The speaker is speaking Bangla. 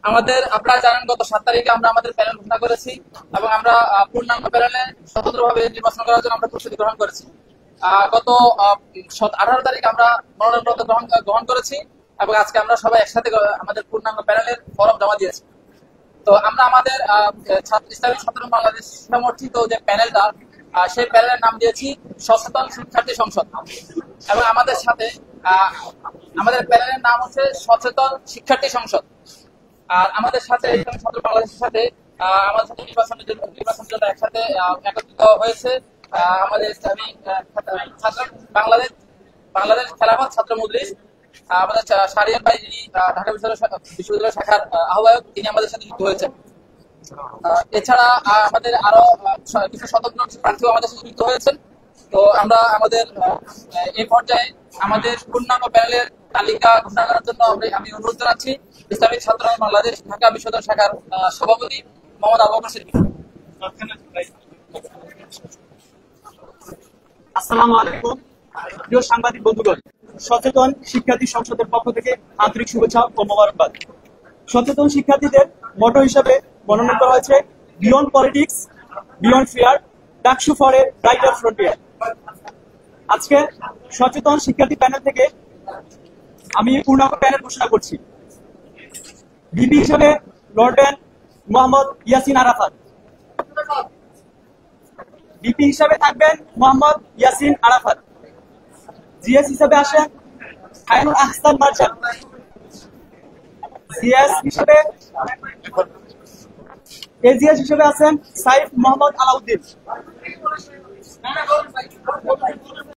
আমাদের আপনারা জানেন গত 7 তারিখে আমরা আমাদের প্যানেল ঘোষণা করেছি এবং আমরা পূর্ণাঙ্গ প্যানেলে স্বতন্ত্রভাবে নির্বাচন করার জন্য আমরা প্রস্তুতি গ্রহণ করেছি। গত 18 তারিখ আমরা মনোনয়নপত্র গ্রহণ করেছি এবং আজকে আমরা সবাই একসাথে আমাদের পূর্ণাঙ্গ প্যানেলের ফরম জমা দিয়েছি। তো আমরা আমাদের ইসলামী ছাত্র বাংলাদেশ সমর্থিত যে প্যানেলটা, সেই প্যানেলের নাম দিয়েছি সচেতন শিক্ষার্থী সংসদ। এবং আমাদের সাথে আমাদের প্যানেলের নাম হচ্ছে সচেতন শিক্ষার্থী সংসদ। আর আমাদের সাথে ইসলামী ছাত্র বাংলাদেশের সাথে আমাদের সাথে নির্বাচনের জন্য একসাথে একত্রিত হয়েছে আমাদের ইসলামী ছাত্র বাংলাদেশ খেলাফত ছাত্র মজলিস। আমাদের শাহরিয়ার ভাই, যিনি ঢাকা বিশ্ববিদ্যালয় শাখার আহ্বায়ক, তিনি আমাদের সাথে যুক্ত হয়েছেন। এছাড়া আমাদের আরো কিছু স্বতন্ত্র প্রার্থীও আমাদের সাথে যুক্ত হয়েছেন। তো আমরা আমাদের এই পর্যায়ে আমাদের পূর্ণাঙ্গ প্যানেলের তালিকা ঘোষণা করার জন্য আমি অনুরোধ জানাচ্ছি ইসলামী ছাত্র বাংলাদেশ ঢাকা বিশ্ববিদ্যালয় শাখার সভাপতি মোহাম্মদ আবু বকর সিদ্দিক। আসসালামু আলাইকুম প্রিয় সাংবাদিক বন্ধুগণ, সচেতন শিক্ষার্থী সংসদের পক্ষ থেকে আন্তরিক শুভেচ্ছা ও মোবারকবাদ। সচেতন শিক্ষার্থীদের মোটো হিসাবে মনোনয়ন করা হয়েছে beyond politics, beyond fear, DUCSU for a brighter frontier. আজকে সচেতন শিক্ষার্থী প্যানেল থেকে আমি পূর্ণাঙ্গ প্যানেল ঘোষণা করছি। বিপি হিসাবে লড়বেন মোহাম্মদ ইয়াসিন আরাফাত। বিপি হিসাবে থাকবেন মোহাম্মদ ইয়াসিন আরাফাত। জিএস হিসাবে আসেন খায়রুল আহসান মারজান। সিএস হিসাবে এজিএস হিসাবে আছেন সাইফ মোহাম্মদ আলাউদ্দিন।